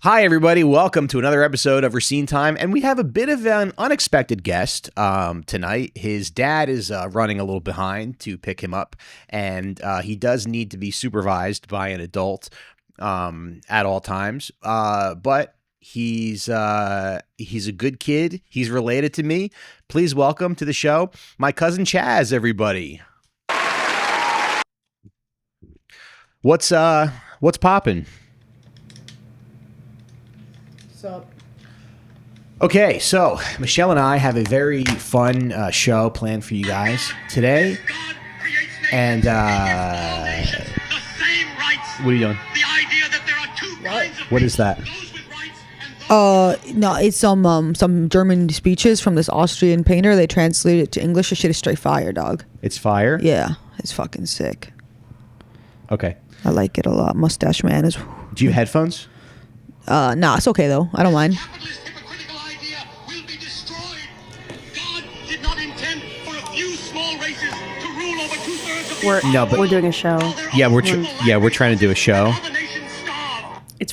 Hi, everybody. Welcome to another episode of Recine Time. And we have a bit of an unexpected guest tonight. His dad is running a little behind to pick him up, and he does need to be supervised by an adult at all times. But he's a good kid. He's related to me. Please welcome to the show my cousin Chaz, everybody. What's poppin'? Up. Okay, so Michelle and I have a very fun show planned for you guys today. And what are you doing? What is that? No, it's some German speeches from this Austrian painter. They translate it to English. The shit is straight fire, dog. It's fire? Yeah, it's fucking sick. Okay. I like it a lot. Mustache Man is. Do you have headphones? Nah, it's okay though. I don't mind. Capitalist hypocritical idea will be destroyed. God did not intend for a few small races to rule over 2/3 of the We're doing a show. Yeah, we're trying to do a show.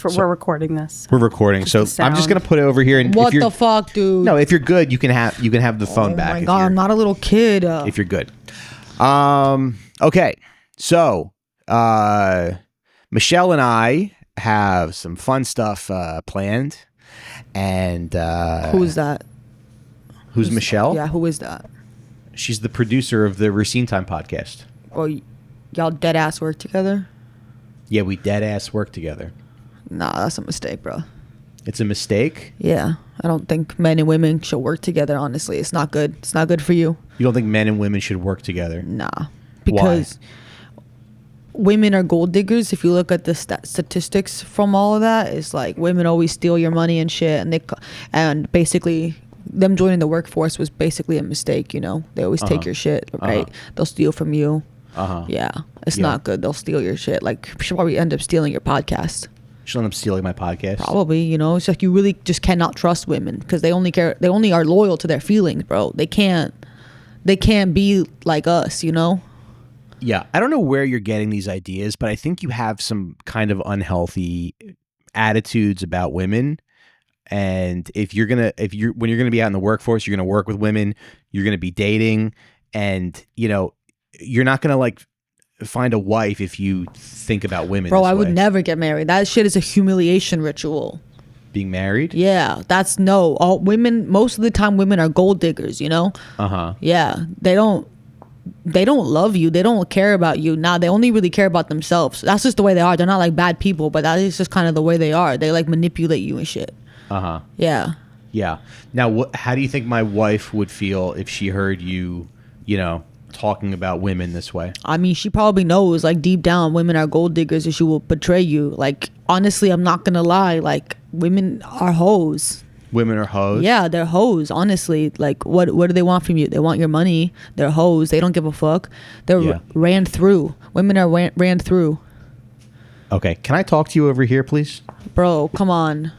We're recording this. We're recording, so I'm just gonna put it over here. And What the fuck, dude? No, if you're good, you can have the phone back. Oh my god, I'm not a little kid. If you're good. Okay, so Michelle and I have some fun stuff planned, and who's that? Who's Michelle? Yeah, who is that? She's the producer of the Recine Time podcast. Oh, y'all dead ass work together? Yeah, we dead ass work together. Nah, that's a mistake, bro. It's a mistake? Yeah, I don't think men and women should work together. Honestly, it's not good. It's not good for you. You don't think men and women should work together? Nah, because women are gold diggers. If you look at the statistics from all of that, it's like women always steal your money and shit, and basically them joining the workforce was basically a mistake. You know, they always take your shit, right? They'll steal from you. Yeah, it's not good. They'll steal your shit. Like, she'll probably end up stealing your podcast. She'll end up stealing my podcast. Probably, you know. It's like you really just cannot trust women because they only are loyal to their feelings, bro. They can't be like us, you know. Yeah, I don't know where you're getting these ideas, but I think you have some kind of unhealthy attitudes about women. And when you're gonna be out in the workforce, you're gonna work with women, you're gonna be dating, and you know, you're not gonna like find a wife if you think about women. Bro, this I would way. never get married. That shit is a humiliation ritual. Being married? Yeah, all women. Most of the time, women are gold diggers. You know. Yeah, they don't love you. They don't care about you. Now they only really care about themselves. That's just the way they are. They're not like bad people, but that is just kind of the way they are. They like manipulate you and shit. Yeah. Yeah. Now, how do you think my wife would feel if she heard you know, talking about women this way? I mean, she probably knows, like, deep down, women are gold diggers and she will betray you. Like, honestly, I'm not gonna lie. Like, women are hoes. Women are hoes? Yeah, they're hoes, honestly. Like, what do they want from you? They want your money. They're hoes. They don't give a fuck. They're ran through. Women are ran through. Okay. Can I talk to you over here, please? Bro, come on.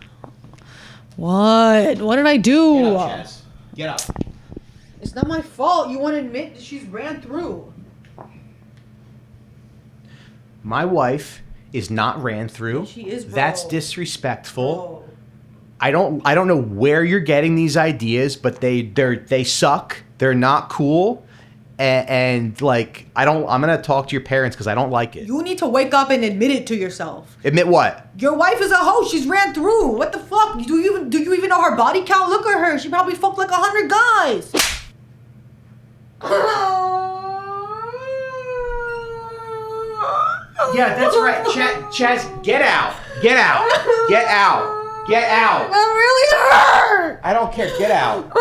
What? What did I do? Get up, Chaz. Get up. It's not my fault. You want to admit that she's ran through. My wife is not ran through. Yeah, she is, bro. That's disrespectful. Bro. I don't know where you're getting these ideas, but they suck. They're not cool. And like, I'm gonna talk to your parents because I don't like it. You need to wake up and admit it to yourself. Admit what? Your wife is a hoe. She's ran through. What the fuck? Do you even know her body count? Look at her. She probably fucked like 100 guys. Yeah, that's right. Chaz, get out. Get out. Get out. Get out. That really hurt. I don't care. Get out.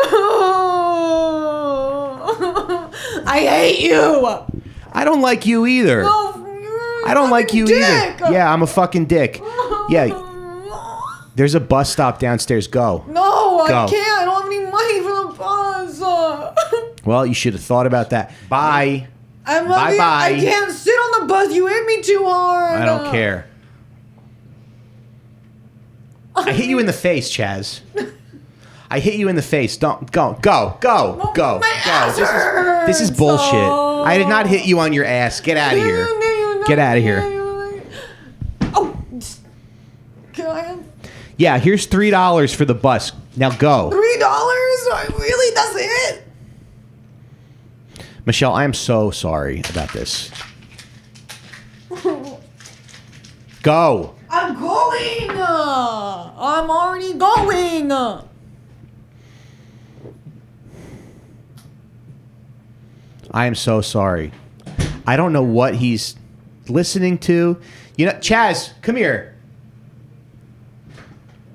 I hate you. I don't like you either. No, I don't like you dick. either. Yeah, I'm a fucking dick. Yeah. There's a bus stop downstairs. Go. No, Go. I can't. I don't have any money for the bus. Well, you should have thought about that. Bye. Bye. I can't sit on the bus. You hit me too hard. I don't care. I hit you in the face, Chaz. I hit you in the face. Don't go. This is bullshit. I did not hit you on your ass. Get out of here. Get out of here. Oh, can I have? Yeah, here's $3 for the bus. Now go. $3? Really? That's it? Michelle, I am so sorry about this. Go. I'm going. I'm already going. I am so sorry. I don't know what he's listening to. You know, Chaz, come here.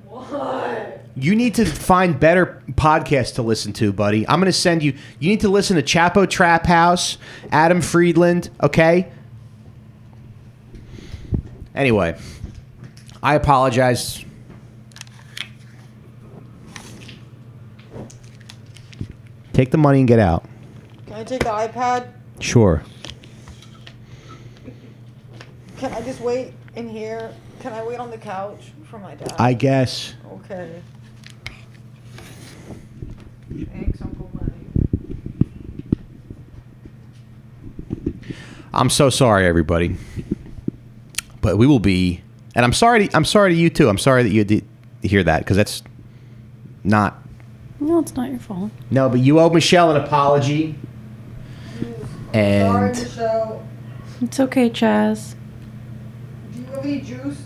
What? You need to find better podcasts to listen to, buddy. I'm going to send you. You need to listen to Chapo Trap House, Adam Friedland, okay? Anyway, I apologize. Take the money and get out. Can I take the iPad? Sure. Can I just wait in here? Can I wait on the couch for my dad? I guess. Okay. Thanks, Uncle Lenny. I'm so sorry, everybody. But we will be, and I'm sorry to you too. I'm sorry that you did hear that because that's not. No, it's not your fault. No, but you owe Michelle an apology. And Sorry, Michelle. It's okay, Chaz. Do you have any juice?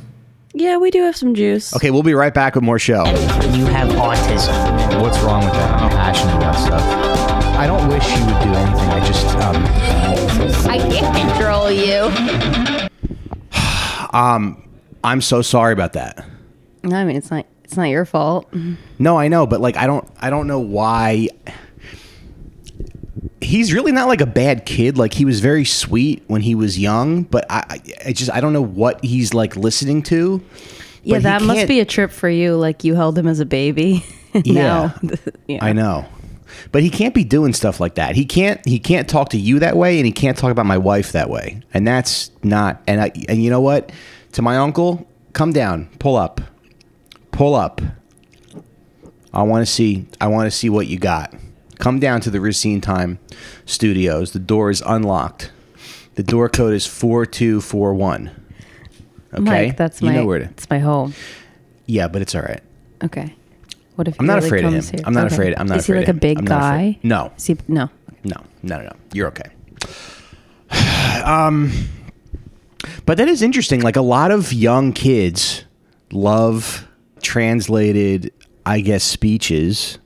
Yeah, we do have some juice. okay, we'll be right back with more show. You have autism. What's wrong with that? I'm passionate about stuff. I don't wish you would do anything. I just I can't control you. I'm so sorry about that. No, I mean it's not your fault. No, I know, but like I don't know why. He's really not like a bad kid. Like he was very sweet when he was young, but I don't know what he's like listening to. Yeah, But that he must can't- be a trip for you. Like you held him as a baby. Yeah. Now, yeah. I know. But he can't be doing stuff like that. He can't talk to you that way, and he can't talk about my wife that way. And that's not. And you know what? To my uncle, come down, pull up. I want to see what you got. Come down to the Recine Time Studios. The door is unlocked. The door code is 4241. Okay, Mike, that's you my know where to. it's my home. Yeah, but it's all right. Okay. What if he I'm not really afraid of him. comes here? I'm not Okay. afraid. I'm not Is he afraid like of a him. big I'm not afraid. guy? No. Is he, no. No. You're okay. But that is interesting. Like a lot of young kids love translated, I guess, speeches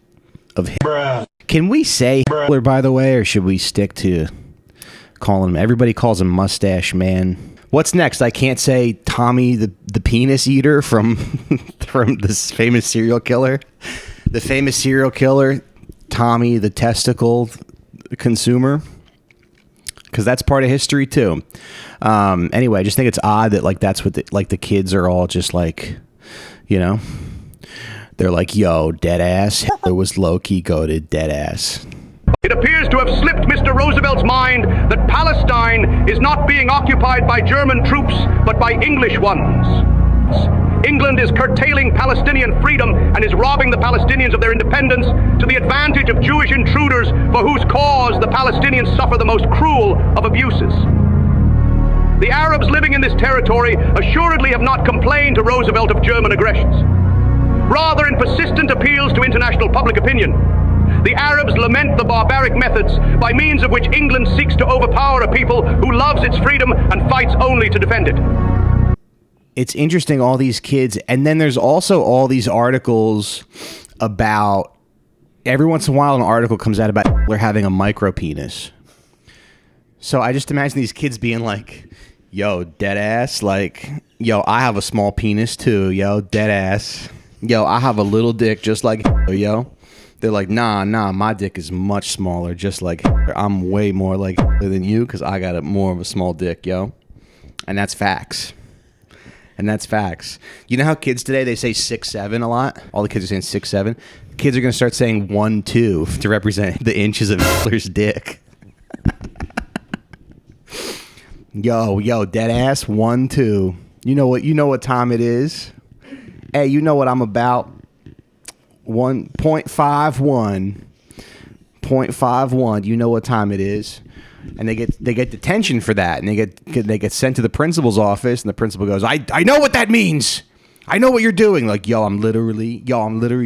of Hitler. Can we say Hitler, by the way, or should we stick to calling him? Everybody calls him Mustache Man. What's next? I can't say Tommy the penis eater from this famous serial killer. The famous serial killer, Tommy the testicle consumer. Because that's part of history too. Anyway, I just think it's odd that like that's what the kids are all just like, you know, they're like, yo, dead ass. Hitler was low-key goated, dead ass. It appears to have slipped Mr. Roosevelt's mind that Palestine is not being occupied by German troops, but by English ones. England is curtailing Palestinian freedom and is robbing the Palestinians of their independence to the advantage of Jewish intruders for whose cause the Palestinians suffer the most cruel of abuses. The Arabs living in this territory assuredly have not complained to Roosevelt of German aggressions. Rather, in persistent appeals to international public opinion, the Arabs lament the barbaric methods by means of which England seeks to overpower a people who loves its freedom and fights only to defend it. It's interesting, all these kids. And then there's also all these articles about, every once in a while an article comes out about Hitler having a micro penis. So I just imagine these kids being like, yo, dead ass. Like, yo, I have a small penis too. Yo, dead ass. Yo, I have a little dick just like Hitler, yo. They're like, nah, my dick is much smaller, just like Hitler. I'm way more like Hitler than you because I got more of a small dick, yo. And that's facts. You know how kids today, they say 6'7" a lot? All the kids are saying 6'7". Kids are going to start saying 1'2" to represent the inches of Hitler's dick. Yo, dead ass, 1'2". You know what time it is? Hey, you know what I'm about? 1.51. 0.51. You know what time it is? And they get detention for that, and they get sent to the principal's office, and the principal goes, I know what that means. I know what you're doing. Like, yo, I'm literally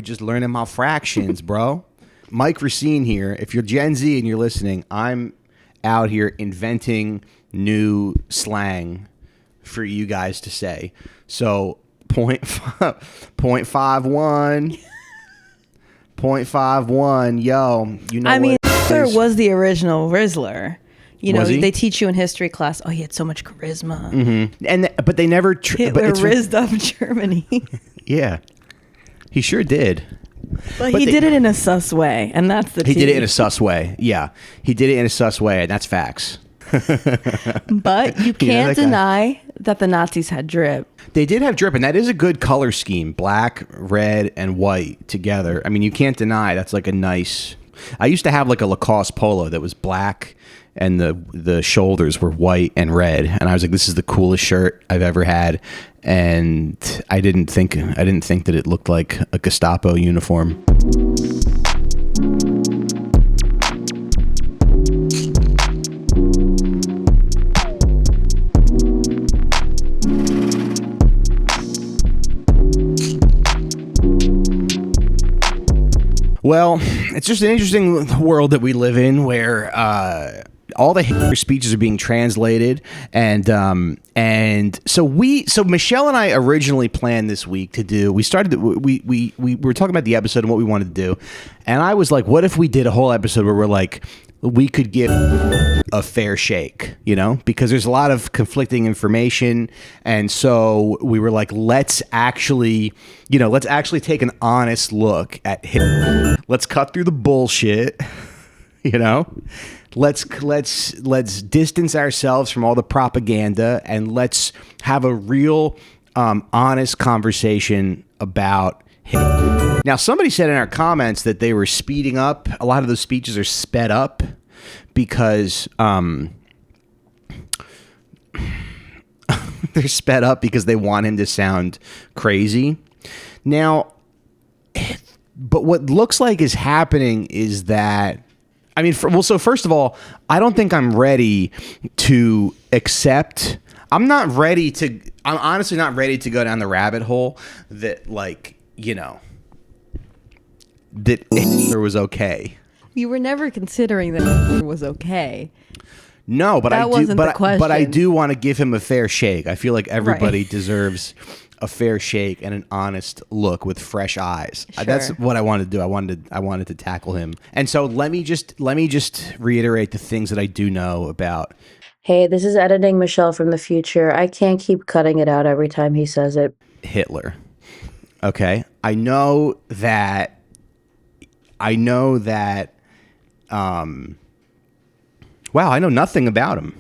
just learning my fractions, bro. Mike Recine here. If you're Gen Z and you're listening, I'm out here inventing new slang for you guys to say. So 0.51, 0.51, yo, you know. I mean, what Hitler is- was the original Rizzler. You know, Was he? they teach you in history class. Oh, he had so much charisma. but they never. Hitler rizzed up Germany, Yeah, he sure did. but But he they- did it in a sus way, and that's the. He did it in a tea. sus way. Yeah, he did it in a sus way, and that's facts. But you You know can't that guy? deny that the Nazis had drip. They did have drip, and that is a good color scheme: black, red, and white together. I mean, you can't deny that's like a nice. I used to have like a Lacoste polo that was black, and the shoulders were white and red, and I was like, "This is the coolest shirt I've ever had." And I didn't think that it looked like a Gestapo uniform. Well, it's just an interesting world that we live in, where all the Hitler speeches are being translated, and so Michelle and I originally planned this week to do. We were talking about the episode and what we wanted to do, and I was like, what if we did a whole episode where we're like, we could give a fair shake, you know, because there's a lot of conflicting information. And so we were like, let's actually take an honest look at him. Let's cut through the bullshit, you know, let's distance ourselves from all the propaganda, and let's have a real, honest conversation about him. Now, somebody said in our comments that they were speeding up. A lot of those speeches are sped up because they're sped up because they want him to sound crazy. Now, but what looks like is happening is that, I mean, so first of all, I don't think I'm ready to accept. I'm honestly not ready to go down the rabbit hole that, like, you know, that Hitler was okay. You were never considering that it was okay. No, but That wasn't the question. But I do want to give him a fair shake. I feel like everybody deserves a fair shake and an honest look with fresh eyes. Sure. That's what I wanted to do. I wanted to tackle him. And so let me just reiterate the things that I do know about Hey, this is editing Michelle from the future. I can't keep cutting it out every time he says it. Hitler. Okay? I know that wow, I know nothing about him.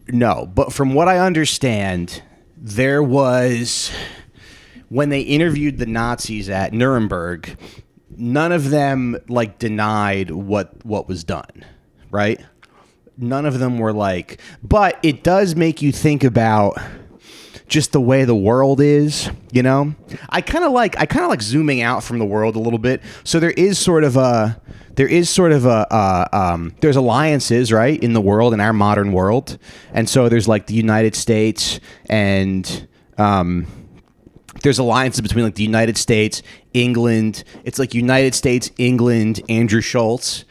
No, but from what I understand, there was, when they interviewed the Nazis at Nuremberg, none of them like denied what was done, right? None of them were like, but it does make you think about just the way the world is, you know? I kind of like zooming out from the world a little bit. So there's alliances, right, in the world, in our modern world. And so there's like the United States, and there's alliances between like the United States, England. It's like United States, England, Andrew Schultz.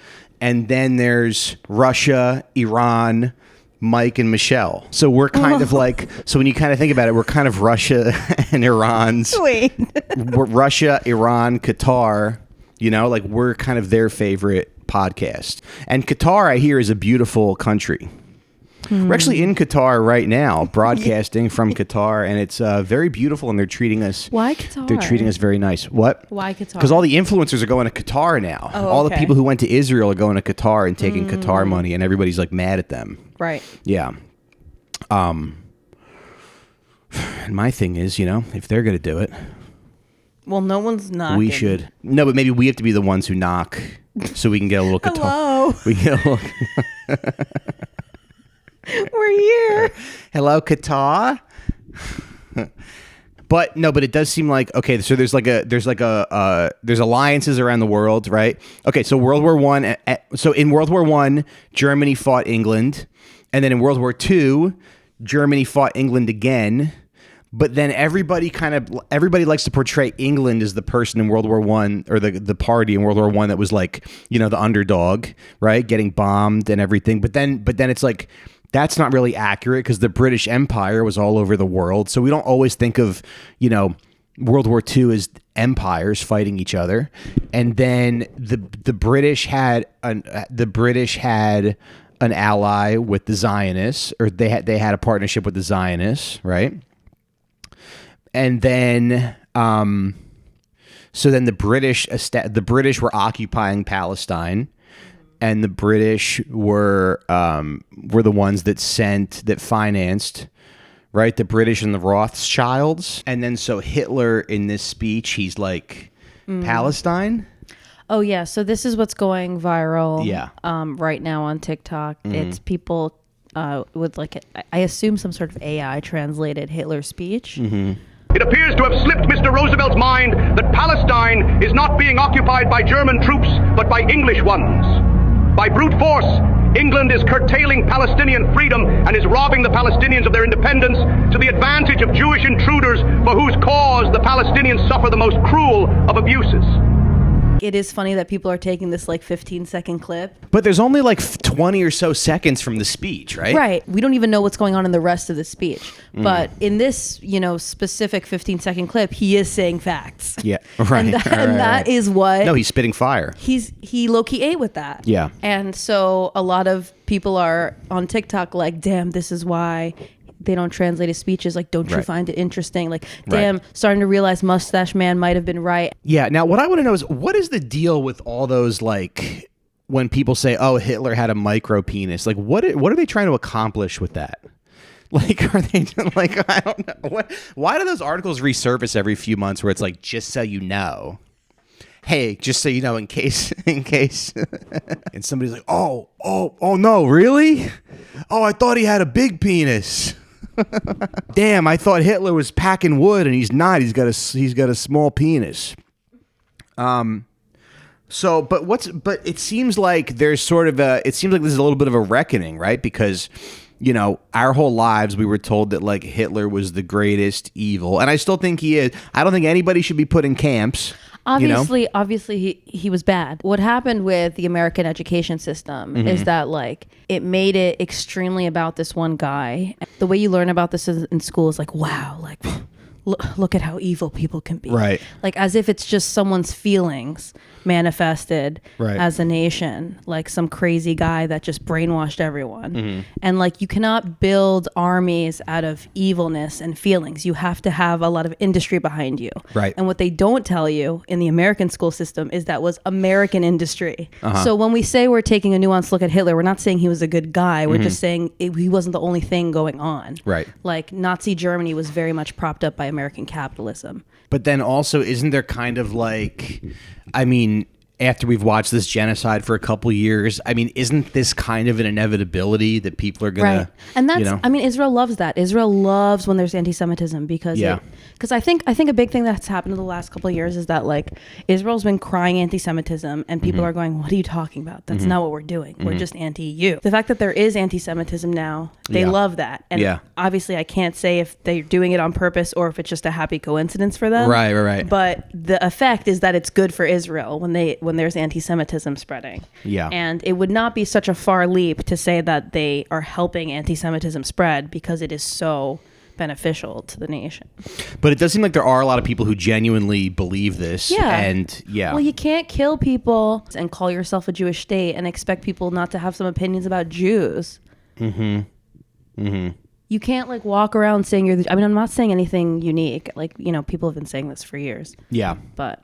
And then there's Russia, Iran, Mike and Michelle. So we're kind of like, so when you kind of think about it, we're kind of Russia and Iran's. Wait. We're Russia, Iran, Qatar, you know, like we're kind of their favorite podcast. And Qatar, I hear, is a beautiful country. We're actually in Qatar right now, broadcasting from Qatar, and it's very beautiful, and they're treating us. Why Qatar? They're treating us very nice. What? Why Qatar? Because all the influencers are going to Qatar now. Oh, all the okay. people who went to Israel are going to Qatar and taking Qatar money, and everybody's like mad at them. Right. Yeah. And my thing is, you know, if they're going to do it, Well, no one's knocking. we should. No, but maybe we have to be the ones who knock, so we can get a little Qatar. Hello. We get a little. We're here. Hello, Qatar. But no, but it does seem like, okay, so there's alliances around the world, right? Okay, so World War One. So in World War One, Germany fought England, and then in World War Two, Germany fought England again. But then everybody likes to portray England as the person in World War One, or the party in World War One that was like, you know, the underdog, right, getting bombed and everything. But then it's like, that's not really accurate, because the British Empire was all over the world. So we don't always think of, you know, World War II as empires fighting each other. And then the British had an ally with the Zionists, or they had a partnership with the Zionists, right? And then so then the British were occupying Palestine. And the British were the ones that financed, right, the British and the Rothschilds. And then so Hitler, in this speech, he's like, Palestine. Oh yeah, so this is what's going viral. Yeah. Right now on TikTok, it's people with like I assume some sort of AI translated Hitler speech. It appears to have slipped Mr. Roosevelt's mind that Palestine is not being occupied by German troops, but by English ones. By brute force, England is curtailing Palestinian freedom and is robbing the Palestinians of their independence to the advantage of Jewish intruders for whose cause the Palestinians suffer the most cruel of abuses. It is funny that people are taking this like 15-second clip. But there's only like 20 or so seconds from the speech, right? Right. We don't even know what's going on in the rest of the speech. But in this, you know, specific 15-second clip, he is saying facts. Yeah, right. And that is what... No, he's spitting fire. He low-key ate with that. Yeah. And so a lot of people are on TikTok like, damn, this is why they don't translate his speeches. Like, don't you find it interesting? Like, damn, starting to realize Mustache Man might have been right. Yeah. Now, what I want to know is, what is the deal with all those, like, when people say, oh, Hitler had a micro penis? Like, what are they trying to accomplish with that? Like, are they like, I don't know. Why do those articles resurface every few months where it's like, just so you know? Hey, just so you know, in case, and somebody's like, oh, no, really? Oh, I thought he had a big penis. Damn, I thought Hitler was packing wood, and he's not. He's got a small penis. So, but it seems like there's sort of it seems like there's a little bit of a reckoning, right? Because, you know, our whole lives we were told that like Hitler was the greatest evil, and I still think he is. I don't think anybody should be put in camps. Obviously, he was bad. What happened with the American education system is that like it made it extremely about this one guy. The way you learn about this in school is like, wow, like look at how evil people can be. Right. Like as if it's just someone's feelings manifested as a nation, like some crazy guy that just brainwashed everyone. And like you cannot build armies out of evilness and feelings. You have to have a lot of industry behind you. Right. And what they don't tell you in the American school system is that was American industry. So when we say we're taking a nuanced look at Hitler, we're not saying he was a good guy. We're just saying he wasn't the only thing going on. Right. Like Nazi Germany was very much propped up by American capitalism. But then also, isn't there kind of like, I mean, after we've watched this genocide for a couple years, I mean, isn't this kind of an inevitability that people are gonna, and that's, you know? I mean, Israel loves that. Israel loves when there's anti-Semitism because I think a big thing that's happened in the last couple of years is that like Israel's been crying anti-Semitism and people are going, what are you talking about? That's not what we're doing. We're just anti-you. The fact that there is anti-Semitism now, they love that. And obviously I can't say if they're doing it on purpose or if it's just a happy coincidence for them. Right. But the effect is that it's good for Israel when there's anti-Semitism spreading. Yeah. And it would not be such a far leap to say that they are helping anti-Semitism spread because it is so beneficial to the nation. But it does seem like there are a lot of people who genuinely believe this. Yeah. And Well, you can't kill people and call yourself a Jewish state and expect people not to have some opinions about Jews. You can't like walk around saying I mean, I'm not saying anything unique. Like, you know, people have been saying this for years. Yeah. But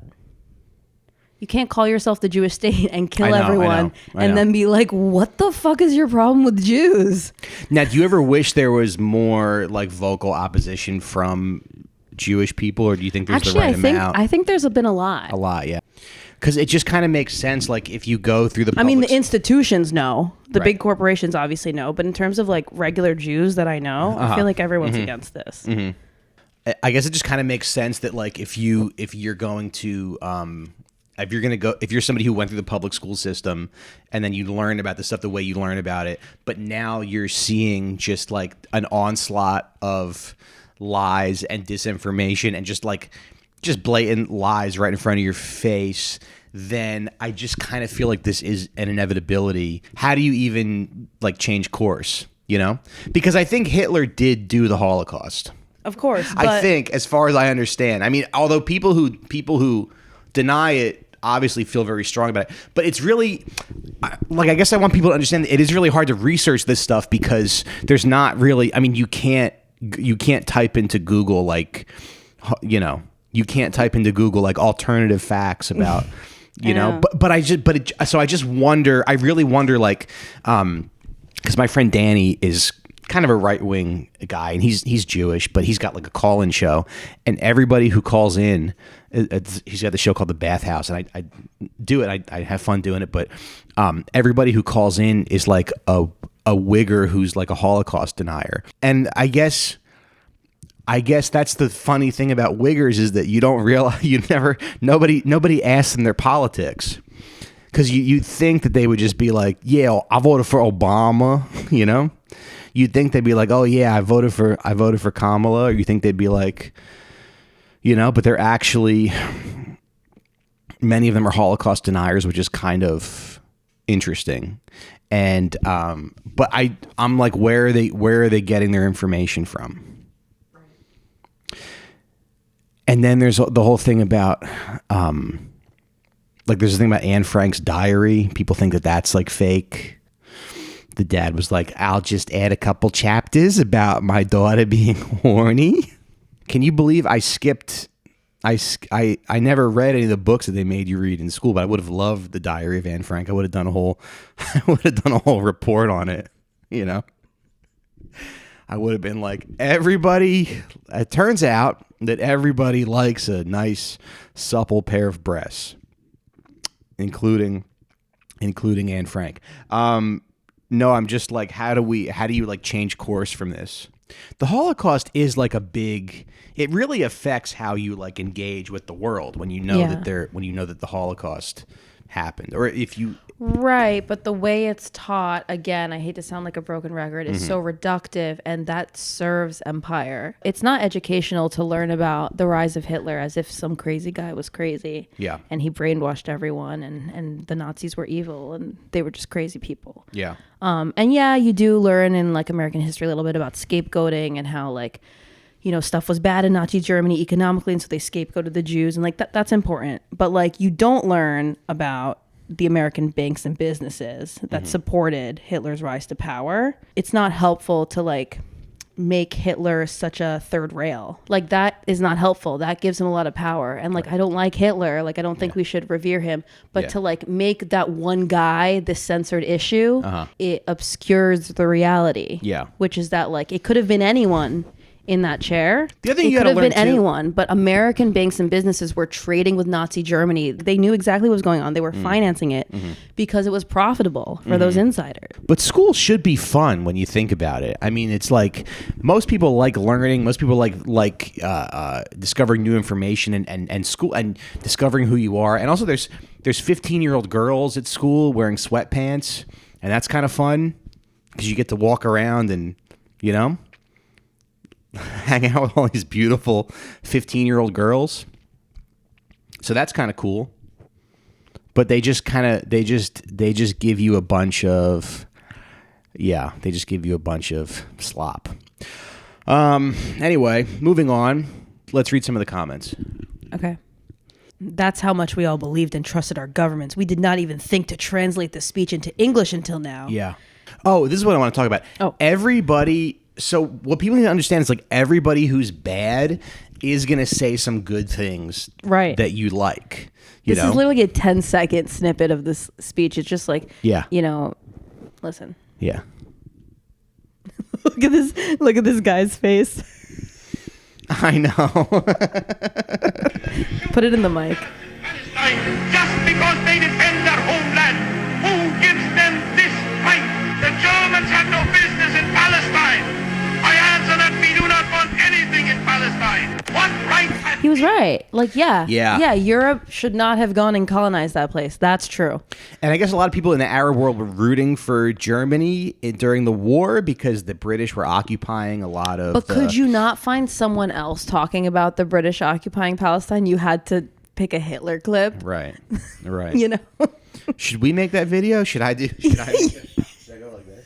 you can't call yourself the Jewish state and kill everyone I know. and then be like, what the fuck is your problem with Jews? Now, do you ever wish there was more like vocal opposition from Jewish people, or do you think there's the right amount? I think there's been a lot. A lot, yeah. Because it just kind of makes sense. Like if you go through the public... I mean, the institutions know. The big corporations obviously know. But in terms of like regular Jews that I know, I feel like everyone's against this. I guess it just kind of makes sense that like if you're going to... if you're somebody who went through the public school system and then you learn about the stuff the way you learn about it, but now you're seeing just like an onslaught of lies and disinformation and just blatant lies right in front of your face, then I just kind of feel like this is an inevitability. How do you even like change course, you know? Because I think Hitler did do the Holocaust. Of course. I think, as far as I understand. I mean, although people who deny it obviously feel very strong about it, but it's really like, I guess I want people to understand that it is really hard to research this stuff because there's not really, I mean, you can't type into Google like, you know, you can't type into Google like alternative facts about, you know, so I just wonder, I really wonder, like, because my friend Danny is kind of a right-wing guy, and he's Jewish, but he's got like a call-in show, and everybody who calls in, he's got the show called The Bathhouse, and I do it. I have fun doing it, but everybody who calls in is like a wigger who's like a Holocaust denier, and I guess that's the funny thing about wiggers is that you don't realize nobody asks them their politics, because you think that they would just be like, yeah, I voted for Obama, you know. You'd think they'd be like, oh yeah, I voted for Kamala, or you think they'd be like, you know, but they're actually, many of them are Holocaust deniers, which is kind of interesting. And but I'm like, where are they getting their information from? And then there's the whole thing about like, there's a thing about Anne Frank's diary. People think that that's like fake. The dad was like, I'll just add a couple chapters about my daughter being horny. Can you believe I never read any of the books that they made you read in school, but I would have loved the Diary of Anne Frank. I would have done a whole report on it, you know. I would have been like, everybody, it turns out that everybody likes a nice supple pair of breasts, including Anne Frank. No, I'm just like, how do you like change course from this? The Holocaust is like it really affects how you like engage with the world when you know that the Holocaust happened, or if you Right, but the way it's taught, again, I hate to sound like a broken record, is so reductive, and that serves empire. It's not educational to learn about the rise of Hitler as if some crazy guy was crazy. Yeah. And he brainwashed everyone, and the Nazis were evil, and they were just crazy people. Yeah. And yeah, you do learn in like American history a little bit about scapegoating and how like, you know, stuff was bad in Nazi Germany economically, and so they scapegoated the Jews, and like that's important. But like, you don't learn about the American banks and businesses that supported Hitler's rise to power. It's not helpful to like make Hitler such a third rail. Like, that is not helpful. That gives him a lot of power. And like, I don't like Hitler. Like, I don't think we should revere him. But to like make that one guy this censored issue, it obscures the reality. Yeah. Which is that like, it could have been anyone in that chair. The other thing it you could gotta have been learn, too- anyone, but American banks and businesses were trading with Nazi Germany. They knew exactly what was going on. They were financing it because it was profitable for those insiders. But school should be fun when you think about it. I mean, it's like most people like learning. Most people like discovering new information and school and discovering who you are. And also, there's 15-year-old girls at school wearing sweatpants, and that's kind of fun because you get to walk around and, you know, hang out with all these beautiful 15-year-old girls. So that's kind of cool. But they just give you a bunch of slop. Anyway, moving on. Let's read some of the comments. Okay. That's how much we all believed and trusted our governments. We did not even think to translate the speech into English until now. Yeah. Oh, this is what I want to talk about. Oh. Everybody. So what people need to understand is like everybody who's bad is going to say some good things that you like. This is literally a 10-second snippet of this speech. It's just like, you know, listen. Yeah. Look at this guy's face. I know. Put it in the mic. Just because they defend their homeland, who gives them this right? The Germans have no business in Palestine. I answer that we do not want anything in Palestine. What right has He was right. Like, Yeah. Europe should not have gone and colonized that place. That's true. And I guess a lot of people in the Arab world were rooting for Germany during the war because the British were occupying a lot of. But could you not find someone else talking about the British occupying Palestine? You had to pick a Hitler clip. Right. You know? Should we make that video? Should I go like this? Should I go like this?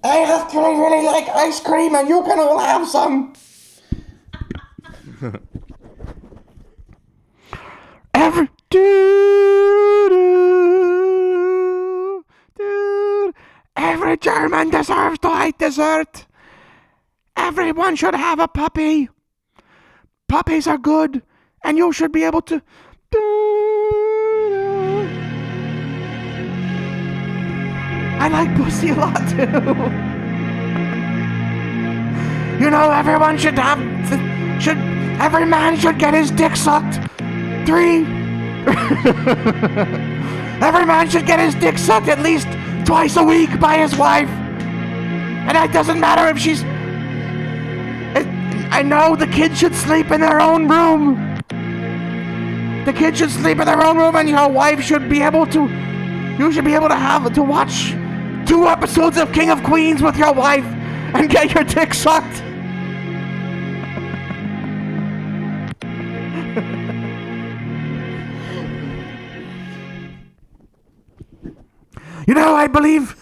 I have to really like ice cream and you can all have some. Every German deserves to eat dessert. Everyone should have a puppy. Puppies are good, and you should be able to. I like pussy a lot too. You know, everyone should have. Every man should get his dick sucked. 3. Every man should get his dick sucked at least twice a week by his wife. And it doesn't matter if she's. I know the kids should sleep in their own room. The kids should sleep in their own room, and your wife should be able to. You should be able to watch 2 episodes of King of Queens with your wife and get your dick sucked. You know, I believe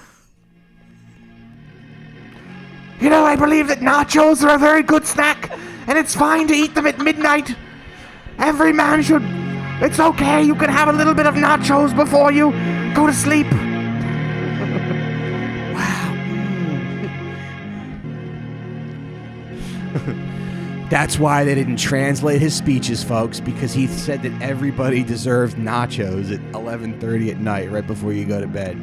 that nachos are a very good snack, and it's fine to eat them at midnight. Every man should. It's okay, you can have a little bit of nachos before you go to sleep. Wow. That's why they didn't translate his speeches, folks, because he said that everybody deserves nachos at 11:30 at night, right before you go to bed.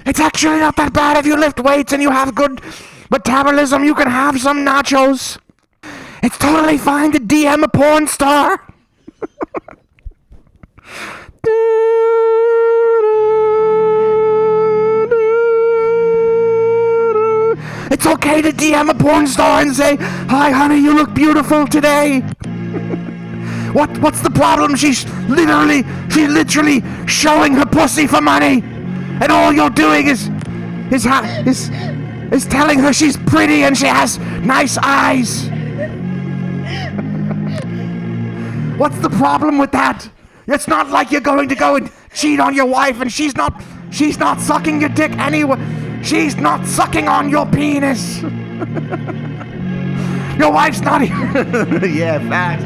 It's actually not that bad if you lift weights and you have good metabolism. You can have some nachos. It's totally fine to DM a porn star. It's okay to DM a porn star and say, "Hi, honey, you look beautiful today." What's the problem? She's literally showing her pussy for money, and all you're doing is telling her she's pretty and she has nice eyes. What's the problem with that? It's not like you're going to go and cheat on your wife, and she's not sucking your dick anyway. She's not sucking on your penis. Your wife's not even. Yeah, facts.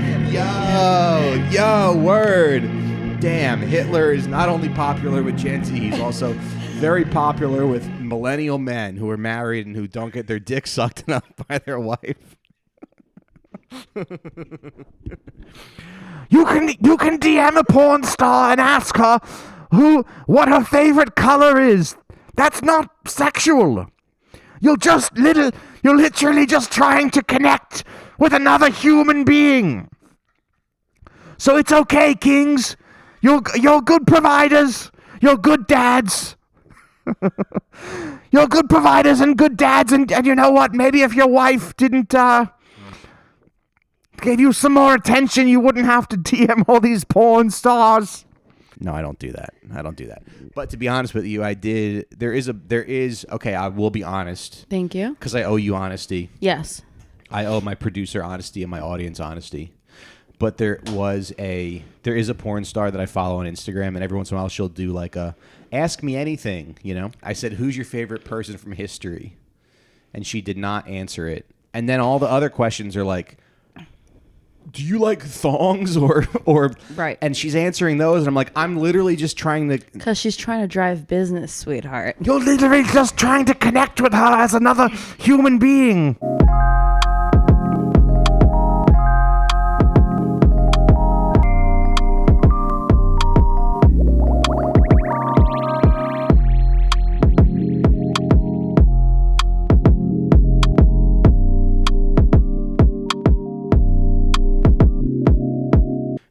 Yo, word. Damn, Hitler is not only popular with Gen Z, he's also very popular with millennial men who are married and who don't get their dick sucked enough by their wife. You can DM a porn star and ask her what her favorite color is. That's not sexual. You're literally just trying to connect with another human being. So it's okay, kings. You're good providers. You're good dads. You're good providers and good dads, and you know what? Maybe if your wife didn't give you some more attention, you wouldn't have to DM all these porn stars. No, I don't do that. But to be honest with you, I did. There is. Okay, I will be honest. Thank you. Because I owe you honesty. Yes. I owe my producer honesty and my audience honesty. But there is a porn star that I follow on Instagram, and every once in a while she'll do like a ask me anything. You know, I said, "Who's your favorite person from history?" And she did not answer it. And then all the other questions are like, do you like thongs or right? And she's answering those, and I'm like, I'm literally just trying to. Because she's trying to drive business, sweetheart. You're literally just trying to connect with her as another human being.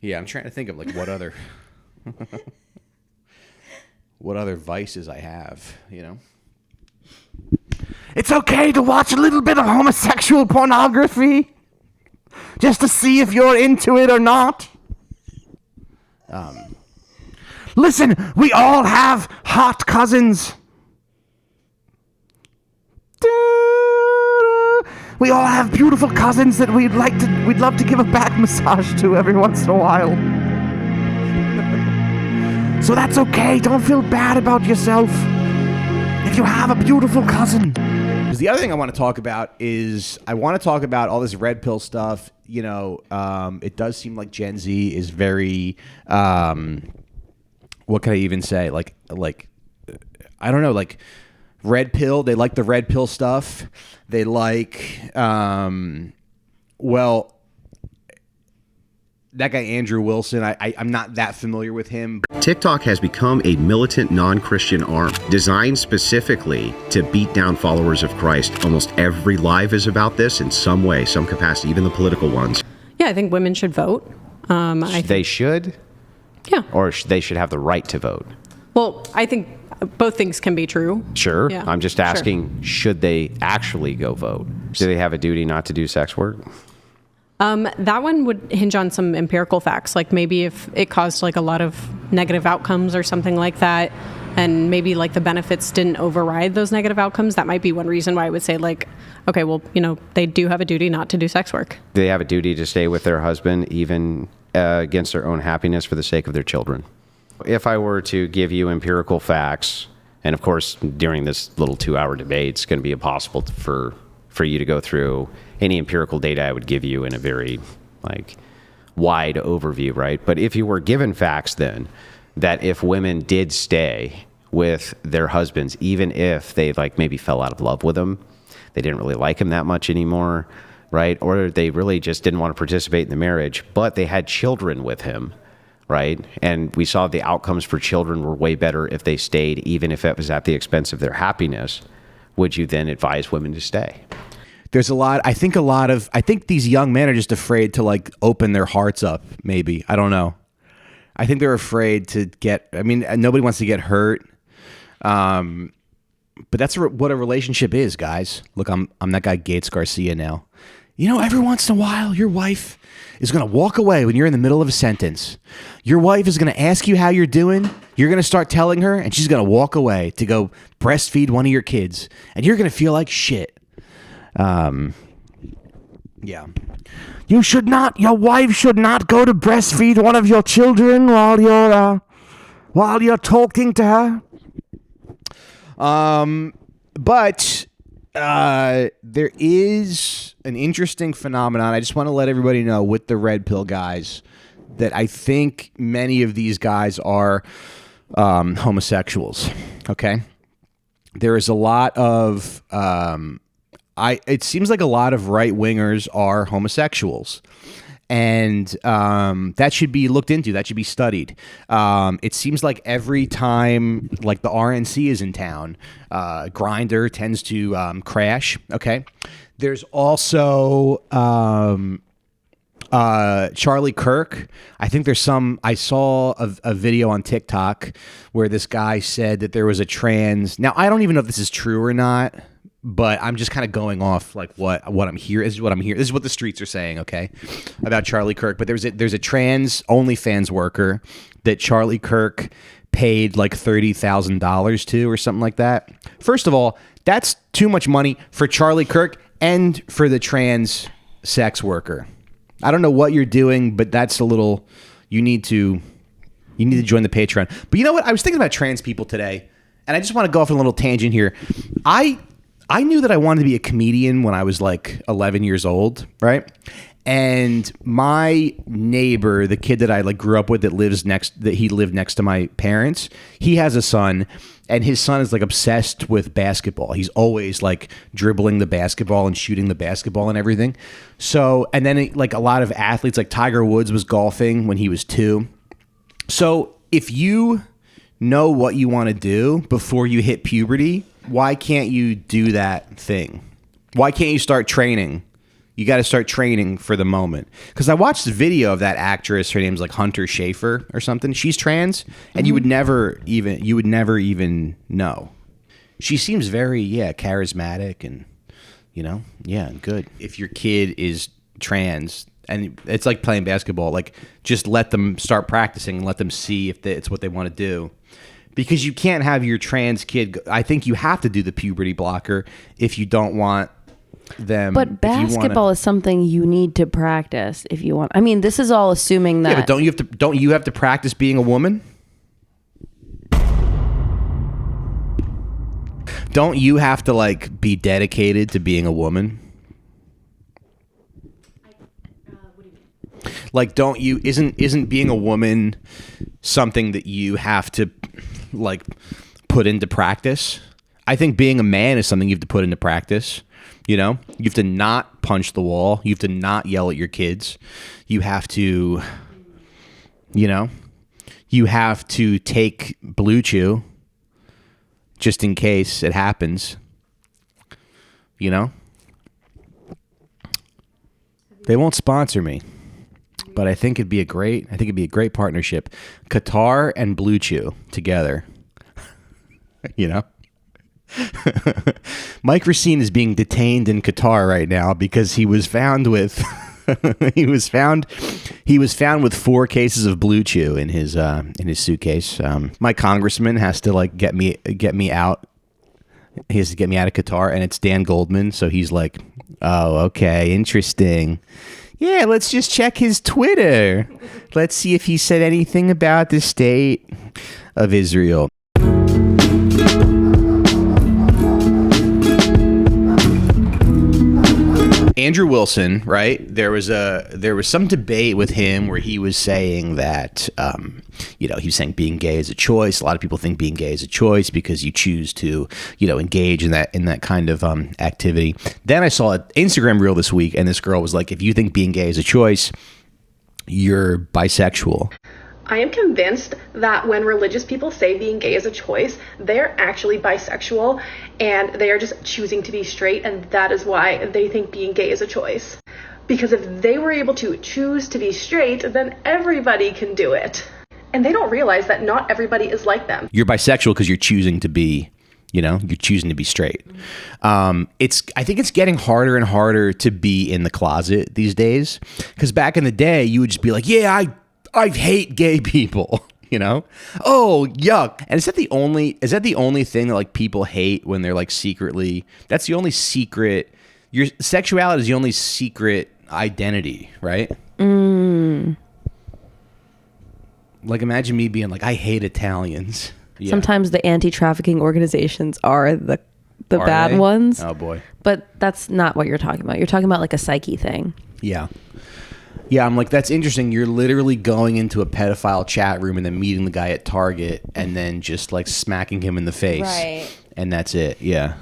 Yeah, I'm trying to think of like what other what other vices I have, It's okay to watch a little bit of homosexual pornography just to see if you're into it or not. Listen, we all have hot cousins. We all have beautiful cousins that we'd love to give a back massage to every once in a while. So that's okay. Don't feel bad about yourself if you have a beautiful cousin. Because the other thing I want to talk about is I want to talk about all this red pill stuff. It does seem like Gen Z is very, what can I even say? Like, I don't know, like red pill. They like the red pill stuff. They like, that guy Andrew Wilson, I'm not that familiar with him. TikTok has become a militant non-Christian arm designed specifically to beat down followers of Christ. Almost every live is about this in some way, some capacity, even the political ones. Yeah, I think women should vote. They should? Yeah. Or they should have the right to vote? Well, I think both things can be true. Sure. Yeah. I'm just asking, should they actually go vote? Do they have a duty not to do sex work? That one would hinge on some empirical facts, like maybe if it caused like a lot of negative outcomes or something like that, and maybe like the benefits didn't override those negative outcomes. That might be one reason why I would say like, okay, well, they do have a duty not to do sex work. Do they have a duty to stay with their husband even against their own happiness for the sake of their children? If I were to give you empirical facts, and of course during this little 2-hour debate, it's going to be impossible for you to go through any empirical data I would give you in a very wide overview, right? But if you were given facts then that if women did stay with their husbands, even if they maybe fell out of love with them, they didn't really like him that much anymore, right? Or they really just didn't want to participate in the marriage, but they had children with him, right? And we saw the outcomes for children were way better if they stayed, even if it was at the expense of their happiness. Would you then advise women to stay? There's I think these young men are just afraid to open their hearts up. Maybe. I don't know. I think they're afraid to nobody wants to get hurt. But that's what a relationship is, guys. Look, I'm that guy Gates Garcia now. Every once in a while, your wife is going to walk away when you're in the middle of a sentence. Your wife is going to ask you how you're doing. You're going to start telling her, and she's going to walk away to go breastfeed one of your kids. And you're going to feel like shit. Yeah. Your wife should not go to breastfeed one of your children while you're talking to her. But there is an interesting phenomenon. I just want to let everybody know with the red pill guys that I think many of these guys are homosexuals. Okay. There is a lot of, it seems like a lot of right wingers are homosexuals, and that should be looked into. That should be studied. It seems like every time the RNC is in town, Grindr tends to crash. Okay, there's also Charlie Kirk. I think there's I saw a video on TikTok where this guy said that there was a trans. Now I don't even know if this is true or not, but I'm just kind of going off what I'm hearing. This is what I'm hearing. This is what the streets are saying, okay, about Charlie Kirk. But there's a trans OnlyFans worker that Charlie Kirk paid $30,000 to or something like that. First of all, that's too much money for Charlie Kirk and for the trans sex worker. I don't know what you're doing, but that's a little. You need to join the Patreon. But you know what? I was thinking about trans people today, and I just want to go off on a little tangent here. I knew that I wanted to be a comedian when I was 11 years old, right? And my neighbor, the kid that I grew up with that he lived next to my parents, he has a son, and his son is obsessed with basketball. He's always dribbling the basketball and shooting the basketball and everything. So, and then a lot of athletes, Tiger Woods was golfing when he was 2. So if you know what you want to do before you hit puberty, why can't you do that thing? Why can't you start training? You got to start training for the moment. Because I watched the video of that actress. Her name's like Hunter Schafer or something. She's trans, and you would never even know. She seems very charismatic and good. If your kid is trans, and it's like playing basketball, like just let them start practicing and let them see if it's what they want to do. Because you can't have your trans kid. I think you have to do the puberty blocker if you don't want them. But basketball is something you need to practice if you want. I mean, this is all assuming that. Yeah, but don't you have to practice being a woman? Don't you have to like be dedicated to being a woman? Like, isn't being a woman something that you have to like put into practice? I think being a man is something you have to put into practice. You have to not punch the wall. You have to not yell at your kids. You have to, you have to take Blue Chew just in case it happens. They won't sponsor me, but I think it'd be a great partnership. Qatar and Blue Chew together. Mike Recine is being detained in Qatar right now because he was found with he was found with 4 cases of Blue Chew in his suitcase. My congressman has to like get me out. He has to get me out of Qatar, and it's Dan Goldman. So he's like, "Oh, okay, interesting. Yeah, let's just check his Twitter. Let's see if he said anything about the state of Israel." Andrew Wilson, right? There was some debate with him where he was saying that, he was saying being gay is a choice. A lot of people think being gay is a choice because you choose to, engage in that kind of activity. Then I saw an Instagram reel this week, and this girl was like, if you think being gay is a choice, you're bisexual. I am convinced that when religious people say being gay is a choice, they're actually bisexual and they are just choosing to be straight, and that is why they think being gay is a choice. Because if they were able to choose to be straight, then everybody can do it. And they don't realize that not everybody is like them. You're bisexual because you're choosing to be, you're choosing to be straight. I think it's getting harder and harder to be in the closet these days. Because back in the day, you would just be like, yeah, I hate gay people, Oh, yuck. And is that the only thing that like people hate when they're like secretly, that's the only secret, your sexuality is the only secret identity, right? Like imagine me being like, I hate Italians. Yeah. Sometimes the anti-trafficking organizations are the bad ones. Oh boy. But that's not what you're talking about. You're talking about like a psyche thing. Yeah. Yeah, I'm like, that's interesting. You're literally going into a pedophile chat room and then meeting the guy at Target and then just like smacking him in the face. Right. And that's it. Yeah.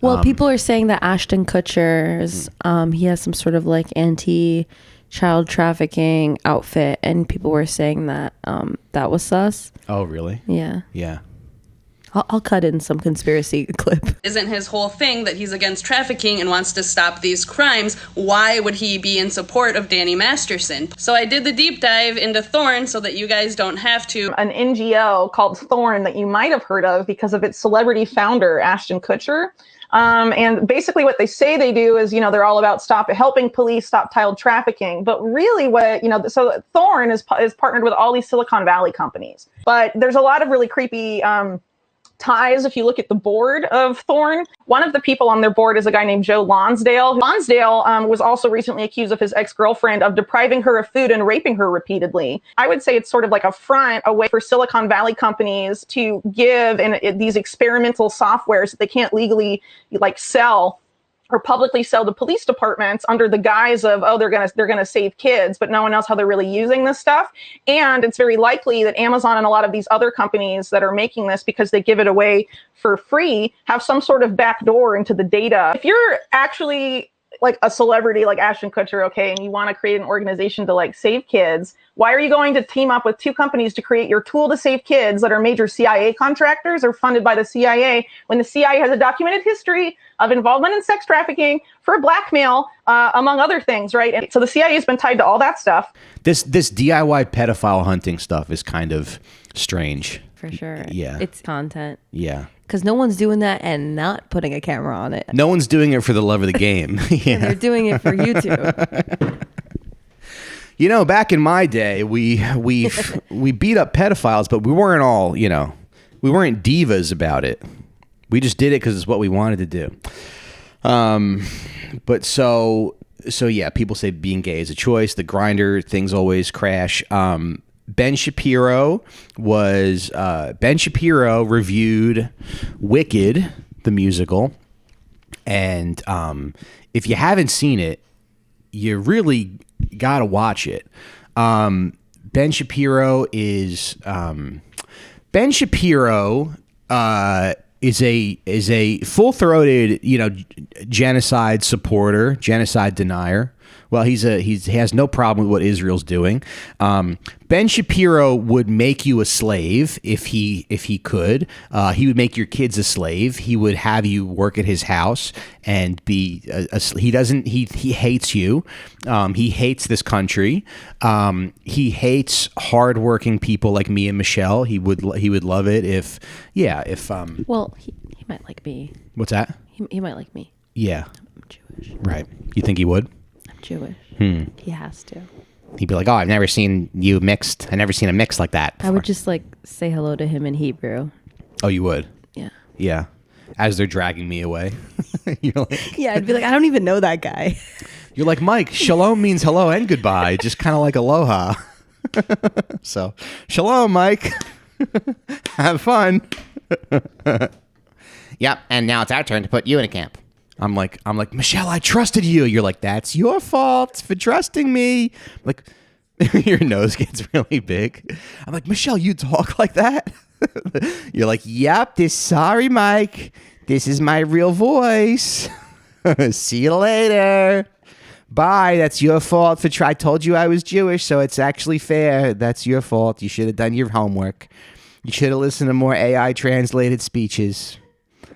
Well, people are saying that Ashton Kutcher's, he has some sort of like anti-child trafficking outfit, and people were saying that that was sus. Oh, really? Yeah. Yeah. I'll cut in some conspiracy clip. Isn't his whole thing that he's against trafficking and wants to stop these crimes? Why would he be in support of Danny Masterson? So I did the deep dive into Thorn so that you guys don't have to. An NGO called Thorn that you might have heard of because of its celebrity founder, Ashton Kutcher. And basically what they say they do is, they're all about helping police stop child trafficking. But really so Thorn is partnered with all these Silicon Valley companies. But there's a lot of really creepy ties if you look at the board of Thorn. One of the people on their board is a guy named Joe Lonsdale. Lonsdale was also recently accused of his ex-girlfriend of depriving her of food and raping her repeatedly. I would say it's sort of like a way for Silicon Valley companies to give these experimental softwares that they can't legally sell or publicly sell to police departments under the guise of, they're gonna save kids, but no one knows how they're really using this stuff. And it's very likely that Amazon and a lot of these other companies that are making this because they give it away for free have some sort of backdoor into the data. If you're actually like a celebrity like Ashton Kutcher, okay, and you want to create an organization to like save kids, why are you going to team up with two companies to create your tool to save kids that are major CIA contractors or funded by the CIA when the CIA has a documented history of involvement in sex trafficking for blackmail, among other things, right? And so the CIA has been tied to all that stuff. This DIY pedophile hunting stuff is kind of strange. For sure. Yeah. It's content. Yeah. Because no one's doing that and not putting a camera on it. No one's doing it for the love of the game. Yeah. They're doing it for YouTube. You know, back in my day, we beat up pedophiles, but we weren't all, you know, we weren't divas about it. We just did it because it's what we wanted to do. But so yeah, people say being gay is a choice. The Grindr things always crash. Ben Shapiro reviewed Wicked, the musical, and if you haven't seen it, you really gotta watch it. Ben Shapiro is a full-throated, you know, genocide supporter, genocide denier. Well, he has no problem with what Israel's doing. Ben Shapiro would make you a slave if he could. He would make your kids a slave. He would have you work at his house and be he hates you. He hates this country. He hates hardworking people like me and Michelle. He would love it if. Well, he might like me. What's that? He might like me. Yeah. I'm Jewish. Right. You think he would? I'm Jewish. He has to. He'd be like, "Oh, I've never seen you mixed. I've never seen a mix like that before." I would just like say hello to him in Hebrew. Oh, you would? Yeah. Yeah. As they're dragging me away. You're like, yeah, I'd be like, I don't even know that guy. You're like, Mike, shalom means hello and goodbye, just kind of like aloha. So, shalom, Mike. Have fun. Yep, and now it's our turn to put you in a camp. I'm like, Michelle, I trusted you. You're like, that's your fault for trusting me. Like, your nose gets really big. I'm like, Michelle, you talk like that? You're like, yep, sorry, Mike. This is my real voice. See you later. Bye. That's your fault I told you I was Jewish, so it's actually fair. That's your fault. You should have done your homework. You should have listened to more AI translated speeches.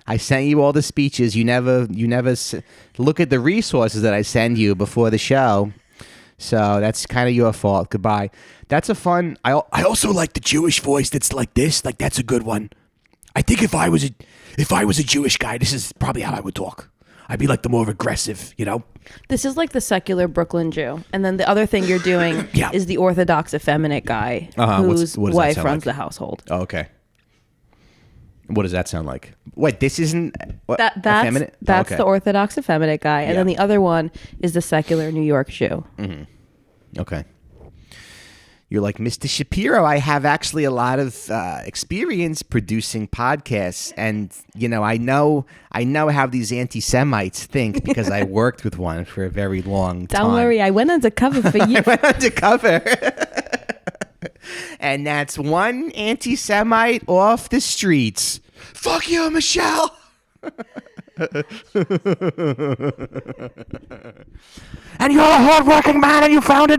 I sent you all the speeches. You never look at the resources that I send you before the show. So that's kind of your fault. Goodbye. That's a fun. I also like the Jewish voice that's like this. Like, that's a good one. I think if I was a Jewish guy, this is probably how I would talk. I'd be like the more aggressive, you know? This is like the secular Brooklyn Jew. And then the other thing you're doing is the Orthodox effeminate guy whose wife runs the household. Oh, okay. What does that sound like? Wait, this isn't effeminate? That's okay. the Orthodox effeminate guy. And then the other one is the secular New York Jew. Mm-hmm. Okay. You're like, Mr. Shapiro, I have actually a lot of experience producing podcasts. And, you know, I know how these anti-Semites think because I worked with one for a very long time. Don't worry, I went undercover for you. I went undercover. And that's one anti-Semite off the streets. Fuck you, Michelle. And you're a hardworking man, and you found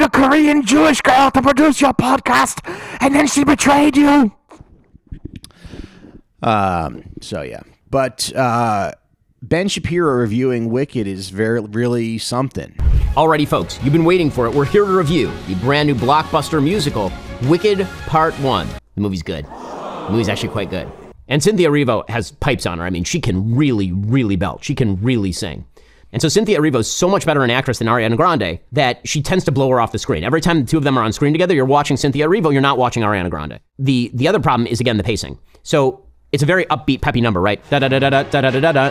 a Korean Jewish girl to produce your podcast, and then she betrayed you. So yeah, but Ben Shapiro reviewing Wicked is really something. Alrighty, folks, you've been waiting for it. We're here to review the brand new blockbuster musical, Wicked Part 1. The movie's good. The movie's actually quite good. And Cynthia Erivo has pipes on her. I mean, she can really, really belt. She can really sing. And so Cynthia Erivo is so much better an actress than Ariana Grande that she tends to blow her off the screen. Every time the two of them are on screen together, you're watching Cynthia Erivo, you're not watching Ariana Grande. The other problem is, again, the pacing. So it's a very upbeat, peppy number, right? Da-da-da-da-da-da-da-da-da,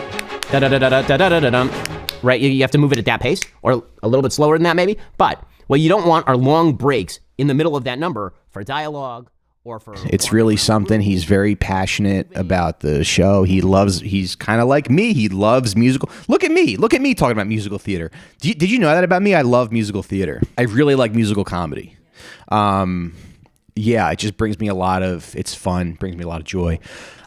da-da-da-da-da-da-da-da-da. Right? You have to move it at that pace, or a little bit slower than that maybe. But what you don't want are long breaks in the middle of that number for dialogue or for... It's really something. He's very passionate about the show. He's kind of like me. He loves musical. Look at me talking about musical theater. Did you know that about me? I love musical theater. I really like musical comedy. Yeah, it just brings me it's fun, brings me a lot of joy.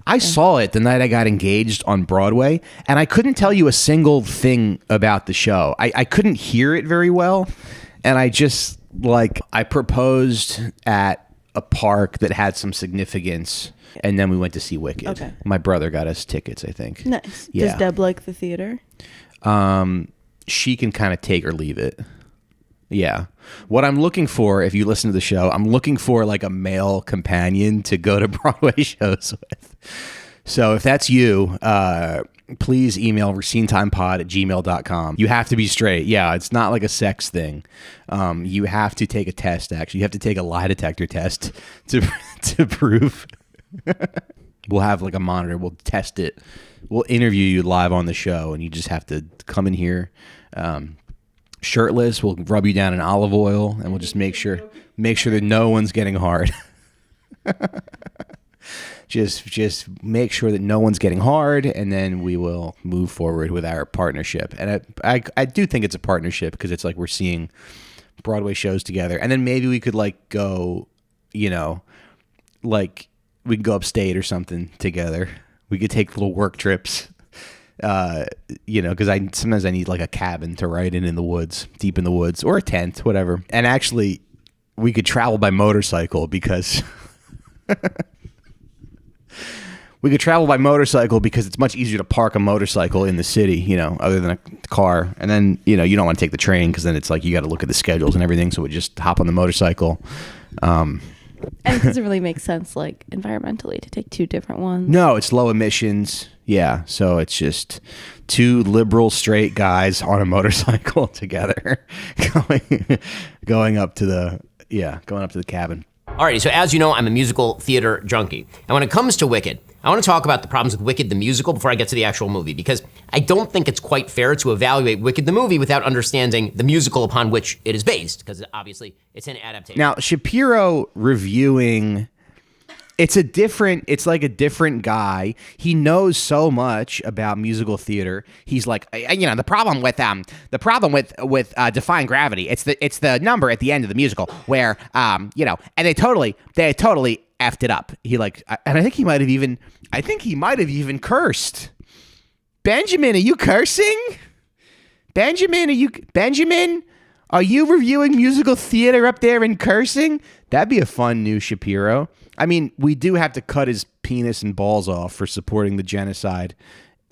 I saw it the night I got engaged on Broadway, and I couldn't tell you a single thing about the show. I couldn't hear it very well, and I just, like, I proposed at a park that had some significance, and then we went to see Wicked. Okay. My brother got us tickets, I think. Nice. Yeah. Does Deb like the theater? She can kind of take or leave it. Yeah. What I'm looking for, if you listen to the show, I'm looking for like a male companion to go to Broadway shows with. So if that's you, please email recinetimepod@gmail.com. You have to be straight. Yeah, it's not like a sex thing. You have to take a test, actually. You have to take a lie detector test to prove. We'll have like a monitor. We'll test it. We'll interview you live on the show, and you just have to come in here shirtless. We'll rub you down in olive oil, and we'll just make sure that no one's getting hard. just make sure that no one's getting hard, and then we will move forward with our partnership. And I do think it's a partnership because it's like we're seeing Broadway shows together, and then maybe we could like go, like we could go upstate or something together. We could take little work trips. Because sometimes I need like a cabin to write in the woods, deep in the woods, or a tent, whatever. And actually, we could travel by motorcycle because it's much easier to park a motorcycle in the city, other than a car. And then, you don't want to take the train because then it's like you got to look at the schedules and everything. So we just hop on the motorcycle. And it doesn't really make sense, like, environmentally to take two different ones. No, it's low emissions. Yeah, so it's just two liberal straight guys on a motorcycle together going up to the cabin. Alrighty, so as you know, I'm a musical theater junkie. And when it comes to Wicked, I want to talk about the problems with Wicked the musical before I get to the actual movie, because I don't think it's quite fair to evaluate Wicked the movie without understanding the musical upon which it is based, because obviously it's an adaptation. Now, Shapiro reviewing, it's like a different guy. He knows so much about musical theater. He's like, the problem with Defying Gravity, it's the number at the end of the musical where and they totally effed it up. And I think he might have even cursed. Benjamin, are you cursing? Benjamin, are you reviewing musical theater up there and cursing? That'd be a fun new Shapiro. I mean, we do have to cut his penis and balls off for supporting the genocide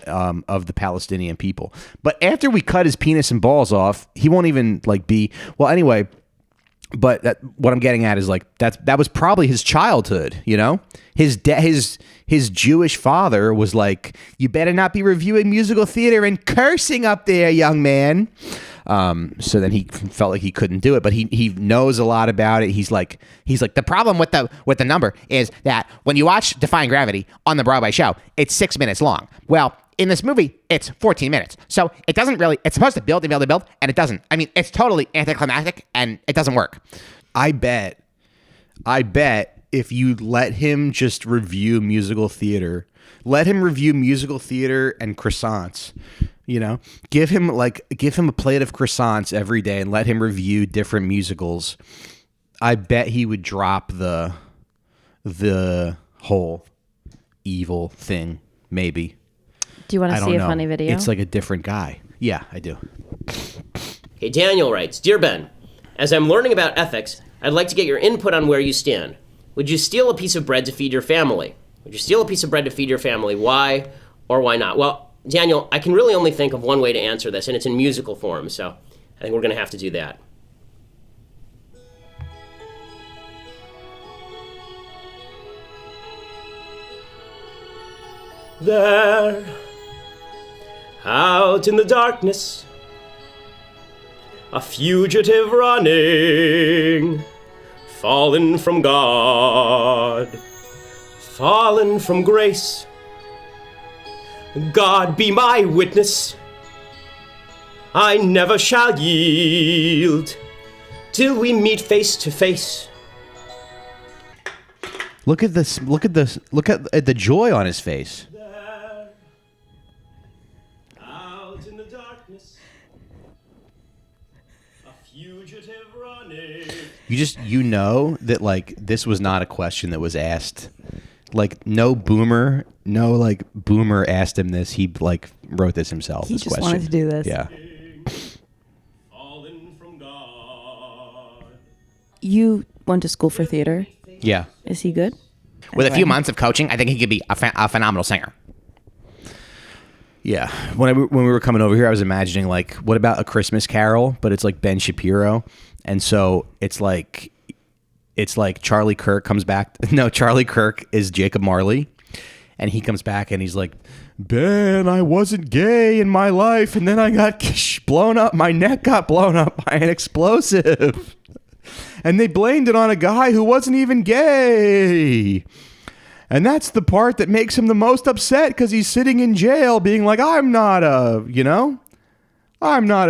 of the Palestinian people. But after we cut his penis and balls off, he won't even be. Well, anyway. But what I'm getting at is that was probably his childhood. His Jewish father was like, "You better not be reviewing musical theater and cursing up there, young man." So then he felt like he couldn't do it, but he knows a lot about it. He's like the problem with the number is that when you watch Defying Gravity on the Broadway show, it's 6 minutes long. Well, in this movie, it's 14 minutes. So it doesn't really, it's supposed to build, and it doesn't. I mean, it's totally anticlimactic and it doesn't work. I bet if you let him just review musical theater, let him review musical theater and croissants, give him a plate of croissants every day and let him review different musicals. I bet he would drop the whole evil thing, maybe. Do you want to see a funny video? It's like a different guy. Yeah, I do. Hey, Daniel writes, Dear Ben, as I'm learning about ethics, I'd like to get your input on where you stand. Would you steal a piece of bread to feed your family? Why or why not? Well, Daniel, I can really only think of one way to answer this, and it's in musical form, so I think we're going to have to do that. There, out in the darkness, a fugitive running, fallen from God, fallen from grace. God be my witness, I never shall yield till we meet face to face. Look at this. Look at the joy on his face. Out in the darkness, a fugitive running. You know that this was not a question that was asked. like no boomer asked him this. He like wrote this himself. He this just question. wanted to do this. Yeah. You went to school for theater. Yeah. Is he good? With a few months of coaching, I think he could be a phenomenal singer. Yeah. When we were coming over here, I was imagining like, what about A Christmas Carol? But it's like Ben Shapiro, and so it's like Charlie Kirk comes back. No, Charlie Kirk is Jacob Marley, and he comes back and he's like, Ben, I wasn't gay in my life, and then I got blown up. My neck got blown up by an explosive. And they blamed it on a guy who wasn't even gay. And that's the part that makes him the most upset, because he's sitting in jail being like, I'm not a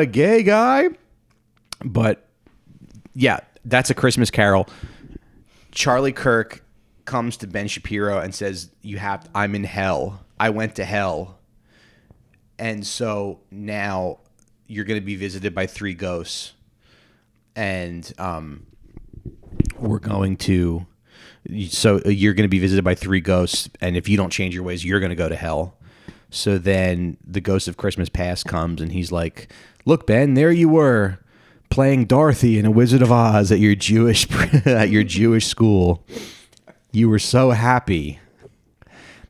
gay guy. But yeah, that's A Christmas Carol. Charlie Kirk comes to Ben Shapiro and says, I'm in hell. I went to hell. And so now you're going to be visited by 3 ghosts. And you're going to be visited by 3 ghosts, and if you don't change your ways, you're going to go to hell. So then the ghost of Christmas Past comes, and he's like, look, Ben, there you were playing Dorothy in A Wizard of Oz at your Jewish school. You were so happy.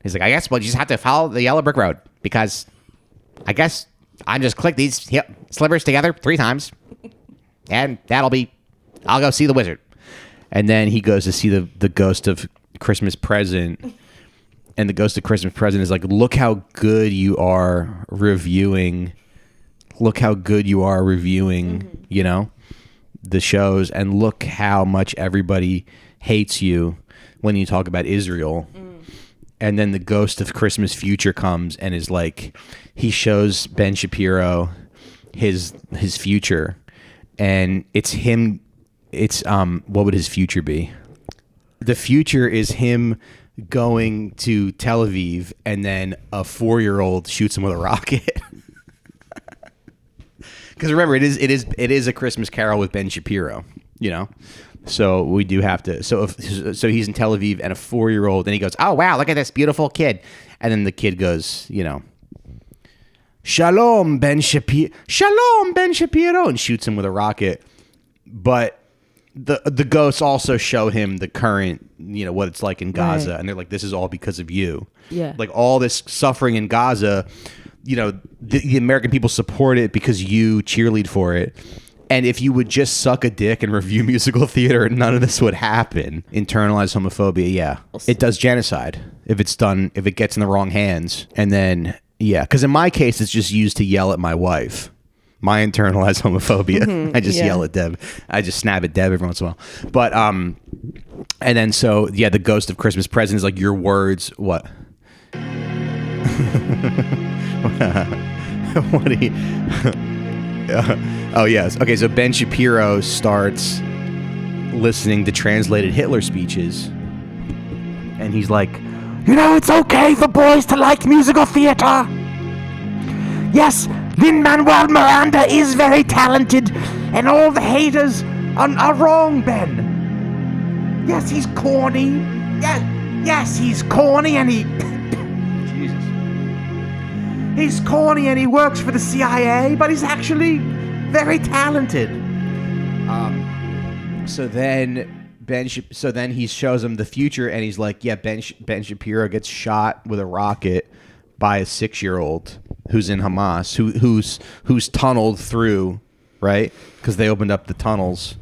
He's like, I guess we'll just have to follow the yellow brick road, because I guess I just click these slivers together 3 times. And I'll go see the wizard. And then he goes to see the ghost of Christmas Present. And the ghost of Christmas Present is like, look how good you are reviewing, you know, the shows. And look how much everybody hates you when you talk about Israel. And then the ghost of Christmas Future comes and is like, he shows Ben Shapiro his future. And it's him. It's what would his future be? The future is him going to Tel Aviv, and then a 4-year-old shoots him with a rocket. Because remember, it is A Christmas Carol with Ben Shapiro, you know. So we do have to. So he's in Tel Aviv, and a 4-year-old, and he goes, "Oh wow, look at this beautiful kid," and then the kid goes, you know, Shalom, Ben Shapiro, and shoots him with a rocket. But the ghosts also show him the current, you know, what it's like in Gaza. Right. And they're like, this is all because of you. Yeah. Like all this suffering in Gaza, you know, the American people support it because you cheerlead for it. And if you would just suck a dick and review musical theater, none of this would happen. Internalized homophobia, yeah. It does genocide if it gets in the wrong hands. And then... yeah, because in my case, it's just used to yell at my wife. My internalized homophobia. I just yell at Deb. I just snap at Deb every once in a while. But, and then so, yeah, the ghost of Christmas Present is like, your words, what? What do you... oh, yes. Okay, so Ben Shapiro starts listening to translated Hitler speeches. And he's like... you know, it's okay for boys to like musical theater. Yes, Lin-Manuel Miranda is very talented, and all the haters are wrong, Ben. Yes, he's corny. Yes, he's corny, and he... Jesus. He's corny, and he works for the CIA, but he's actually very talented. So then he shows him the future, and he's like, yeah, Ben Shapiro gets shot with a rocket by a 6-year-old who's in Hamas, who's tunneled through, right? Because they opened up the tunnels.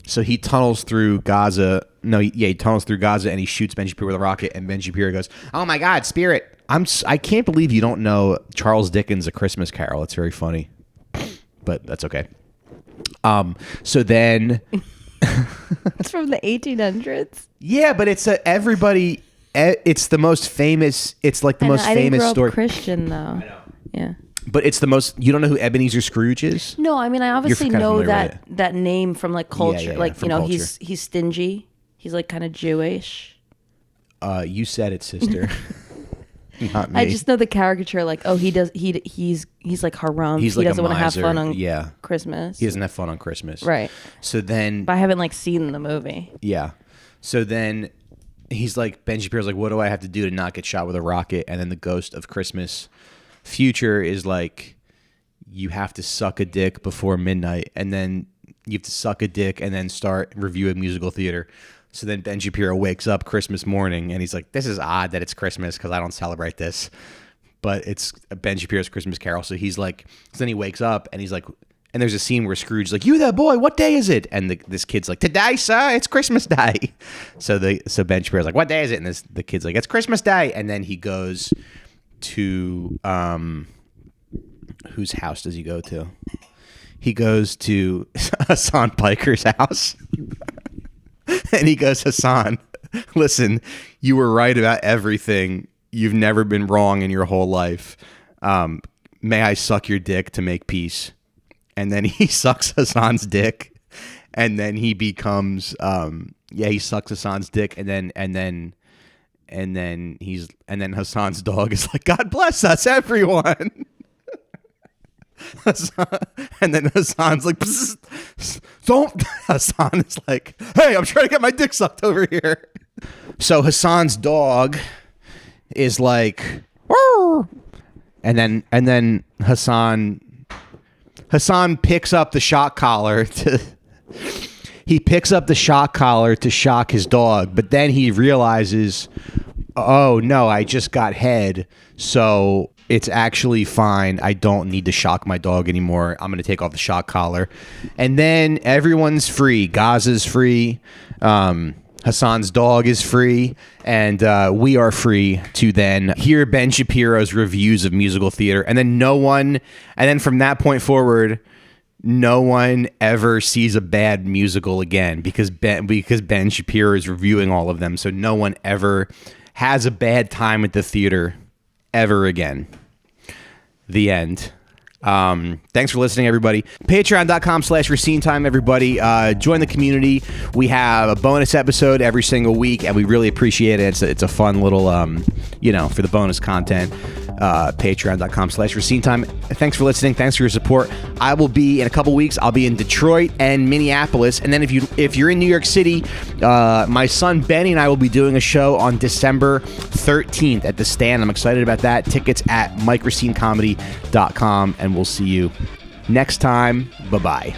So he tunnels through Gaza. No, yeah, he tunnels through Gaza, and he shoots Ben Shapiro with a rocket, and Ben Shapiro goes, oh my God, Spirit. I can't believe you don't know Charles Dickens' A Christmas Carol. It's very funny, but that's okay. So then... It's from the 1800s. Yeah, but it's everybody. It's the most famous. It's like the most famous story. Christian though. I know. Yeah. But it's the most. You don't know who Ebenezer Scrooge is? No, I mean I obviously know that name from like culture. Yeah, like from you know, culture. he's stingy. He's like kind of Jewish. You said it, sister. Not me. I just know the caricature. Like, oh, he's like haram. He's he like doesn't want to have fun on yeah. Christmas. He doesn't have fun on Christmas. Right. So then, but I haven't like seen the movie. Yeah. So then, he's like, Ben Shapiro's like, what do I have to do to not get shot with a rocket? And then the Ghost of Christmas Future is like, you have to suck a dick before midnight, and then you have to suck a dick and then start reviewing musical theater. So then Ben Shapiro wakes up Christmas morning and he's like, this is odd that it's Christmas because I don't celebrate this. But it's Ben Shapiro's Christmas Carol. So he's like, so then he wakes up and he's like, and there's a scene where Scrooge's like, you there, boy, what day is it? And this kid's like, today, sir, it's Christmas Day. So Ben Shapiro's like, what day is it? And the kid's like, it's Christmas Day. And then he goes to, whose house does he go to? He goes to Hassan Piker's house. And he goes, Hassan, listen, you were right about everything. You've never been wrong in your whole life. May I suck your dick to make peace? And then he sucks Hassan's dick, and then he becomes he sucks Hassan's dick, and then Hassan's dog is like, God bless us, everyone. And then Hassan's like, don't. Hassan is like, hey, I'm trying to get my dick sucked over here. So Hassan's dog is like, Woo! and then Hassan picks up the shock collar to shock his dog, but then he realizes, oh no, I just got head, so it's actually fine. I don't need to shock my dog anymore. I'm going to take off the shock collar. And then everyone's free. Gaza's free. Hassan's dog is free. And we are free to then hear Ben Shapiro's reviews of musical theater. And then from that point forward, no one ever sees a bad musical again because Ben Shapiro is reviewing all of them. So no one ever has a bad time at the theater ever again. The end. Thanks for listening, everybody. Patreon.com/Recine Time, everybody. Join the community. We have a bonus episode every single week, and we really appreciate it. It's a fun little, for the bonus content. Patreon.com/Recine Time. Thanks for listening. Thanks for your support. I will be in a couple weeks. I'll be in Detroit and Minneapolis, and then if you're in New York City, my son Benny and I will be doing a show on December 13th at the Stand. I'm excited about that. Tickets at MikeRecineComedy.com, and we'll see you next time. Bye-bye.